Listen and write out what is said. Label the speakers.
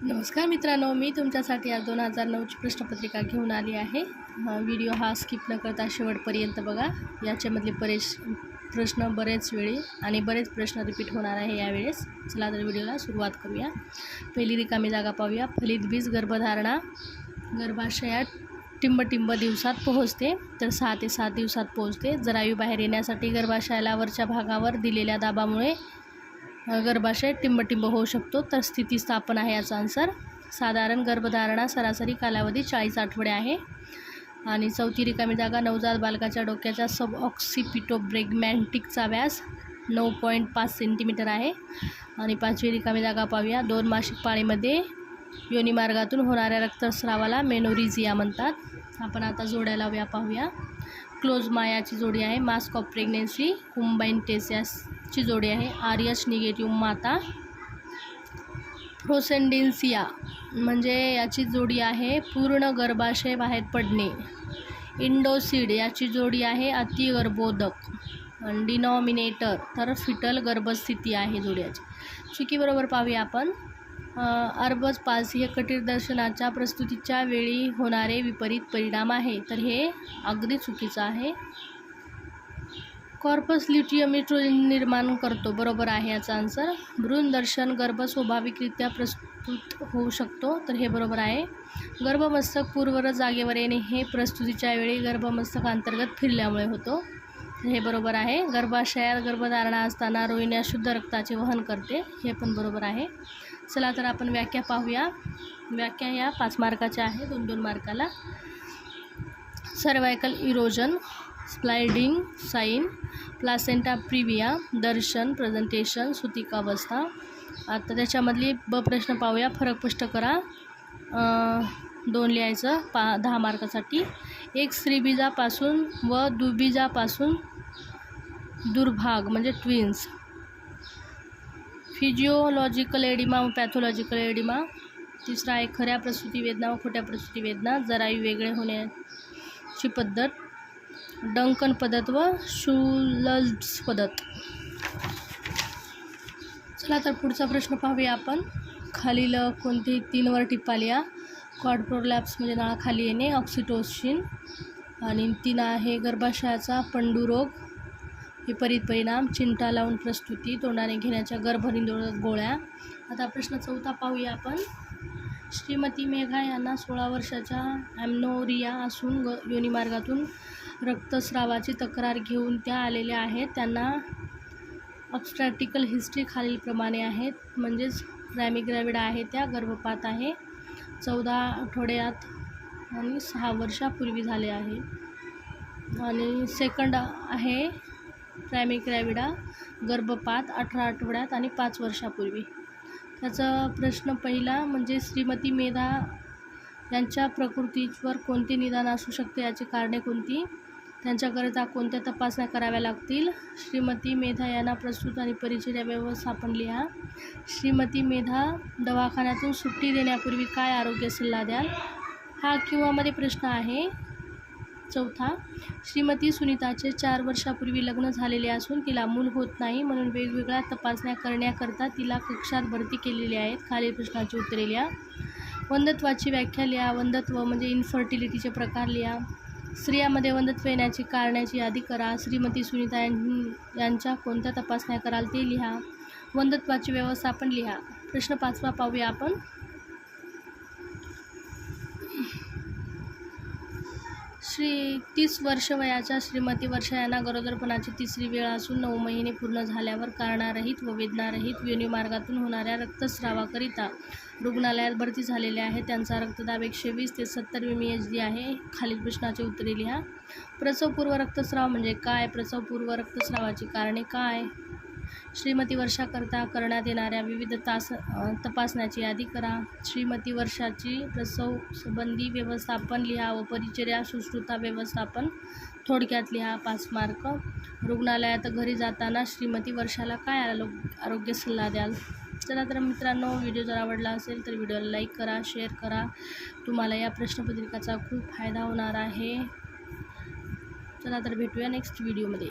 Speaker 1: नमस्कार मित्रांनो, मी तुमच्यासाठी आज 2009ची प्रश्नपत्रिका घेऊन आली आहे। व्हिडिओ हा स्किप न करता शेवटपर्यंत बघा। याच्यामधले प्रश्न बरेच वेळी आणि बरेच प्रश्न रिपीट होणार आहे यावेळेस। चला तर व्हिडिओला सुरुवात करूया। पहिली रिकामी जागा पाहूया। फलित बीज गर्भधारणा गर्भाशयात टिंब दिवसात पोहोचते, तर 6 ते 7 दिवसात पोहोचते। जरायू बाहेर येण्यासाठी गर्भाशयाला वरच्या भागावर दिलेल्या दाबामुळे गर्भाशय टिंब होऊ शकतो, तर स्थितीस्थापन आहे याचा आन्सर। साधारण गर्भधारणा सरासरी कालावधी 40 आठवडे आहे। आणि चौथी रिकामी जागा नवजात बालकाच्या डोक्याच्या सबऑक्सिपिटोब्रेग्मॅटिकचा व्यास 9.5 सेंटीमीटर आहे। आणि पाचवी रिकामी जागा पाहूया। 2 मासिक पाळीमध्ये योनिमार्गातून होणाऱ्या रक्तस्रावाला मेनोरिजिया म्हणतात। आपण आता जोड्या लावूया पाहूया। क्लोजमायाची जोडी आहे। मास्क ऑफ प्रेग्नेन्सी कुंबाइनटेसिसची जोडी आहे। RH निगेटिव्ह माता। प्रोसेंडेन्सिया म्हणजे याची जोडी आहे पूर्ण गर्भाशय बाहेर पडणे। इंडोसिड याची जोडी आहे अतिगर्भोदक। डिनॉमिनेटर तर फिटल गर्भस्थिती आहे जोडी याची। चुकी बरोबर पाहूया आपण। अर्बज पाल्सी हे कटिरदर्शनाच्या प्रस्तुतीच्या वेळी होणारे विपरीत परिणाम आहे, तर हे अगदी चुकीचं आहे। कॉर्पस ल्युटियम इस्ट्रोजन निर्माण करतो, बरोबर आहे याचा आन्सर। भ्रूणदर्शन गर्भ स्वाभाविकरित्या प्रस्तुत होऊ शकतो, तर हे बरोबर आहे। गर्भमस्तक पूर्वरत जागेवर येणे हे प्रस्तुतीच्या वेळी गर्भमस्तक अंतर्गत फिरल्यामुळे होतो, तर हे बरोबर आहे। गर्भाशयात गर्भधारणा असताना रोहिणी अशुद्ध रक्ताचे वहन करते, हे पण बरोबर आहे। चला तर आपण व्याख्या पाहूया। व्याख्या या 5 मार्काच्या आहे, 2-2 मार्काला। Cervical erosion, sliding sign, placenta previa, दर्शन प्रेझेंटेशन, सुतिकावस्था। आता त्याच्यामधली प्रश्न पाहूया। फरक स्पष्ट करा। 2 लिहायचं 10 मार्कासाठी। एक स्त्रीबीजापासून व दुबीजापासून दुर्भाग म्हणजे ट्विन्स। फिजिओलॉजिकल एडिमा व पॅथॉलॉजिकल एडिमा। तिसरा आहे खऱ्या प्रसूती वेदना व खोट्या प्रसूती वेदना। जरायू वेगळे होण्याची पद्धत। डंकन पद्धत व शुल्ट्झ पद्धत। चला तर पुढचा प्रश्न पाहूया आपण। खालील कोणती 3 वर टिप्पा लिहा। क्वाड प्रोलॅप्स म्हणजे नळाखाली येणे, ऑक्सिटोसिन। आणि 3 आहे गर्भाशयाचा पंडुरोग, विपरीत परिणाम, चिमटा लावून प्रस्तुती, तोंडाने घेण्याच्या गर्भनिरोधक गोळ्या। आता प्रश्न 4 पाहूया आपण। श्रीमती मेघा यांना 16 वर्षाच्या ॲमेनोरिया असून योनिमार्गातून रक्तस्रावाची तक्रार घेऊन त्या आलेल्या आहेत। त्यांना ऑब्स्टॅट्रिकल हिस्ट्री खालीलप्रमाणे आहेत, म्हणजेच ग्रॅव्हिडा आहे, त्या गर्भपात आहे 14 आठवड्यात आणि 6 वर्षापूर्वी झाले आहे। आणि सेकंड आहे ग्रॅव्हिडा गर्भपात 18 आठवड्यात आणि 5 वर्षापूर्वी। त्याचा प्रश्न पहिला म्हणजे श्रीमती मेधा यांच्या प्रकृतीवर कोणते निदान असू शकते, याची कारणे कोणती, त्यांच्याकरिता कोणत्या तपासण्या कराव्या लागतील। श्रीमती मेधा यांना प्रस्तुत आणि परिचर्या व्यवस्थापन लिहा। श्रीमती मेधा दवाखान्यातून सुट्टी देण्यापूर्वी काय आरोग्य सल्ला द्याल, हा किंवा मध्ये प्रश्न आहे। 4 श्रीमती सुनीताचे 4 वर्षापूर्वी लग्न झालेले असून तिला मूल होत नाही, म्हणून वेगवेगळ्या तपासण्या करण्याकरता तिला कक्षात भरती केलेली आहेत। खालील प्रश्नाची उत्तरे लिहा। वंध्यत्वाची व्याख्या लिहा। वंध्यत्व म्हणजे इन्फर्टिलिटीचे प्रकार लिहा। स्त्रियांमध्ये वंध्यत्व येण्याची कारणाची यादी करा। श्रीमती सुनीता यांच्या कोणत्या तपासण्या कराल ते लिहा। वंध्यत्वाचे व्यवस्थापन लिहा। प्रश्न 5 पाहूया आपण। 30 वर्ष वयाच्या श्रीमती वर्षा यांना गरोदरपणाची 3री वेळ असून 9 महिने पूर्ण झाल्यावर कारणारहित व वेदनारहित योनिमार्गातून होणाऱ्या रक्तस्रावाकरिता रुग्णालयात भरती झालेले आहे। त्यांचा रक्तदाब 120 ते 70 mmHg आहे। खालील प्रश्नाची उत्तरे लिहा। प्रसवपूर्व रक्तस्राव म्हणजे काय, प्रसवपूर्व रक्तस्रावाची कारणे काय, श्रीमती वर्षाकरता करण्यात येणाऱ्या विविध तपासण्याची यादी करा। श्रीमती वर्षाची प्रसव संबंधी व्यवस्थापन लिहा व परिचर्या शुश्रूषा व्यवस्थापन थोडक्यात लिहा। 5 मार्क। रुग्णालयात घरी जाताना श्रीमती वर्षाला काय आरोग्य सल्ला द्याल। चला तर मित्रांनो, व्हिडिओ जर आवडला असेल तर व्हिडिओला लाईक करा, शेअर करा। तुम्हाला या प्रश्नपत्रिकाचा खूप फायदा होणार आहे। चला तर भेटूया नेक्स्ट व्हिडिओमध्ये।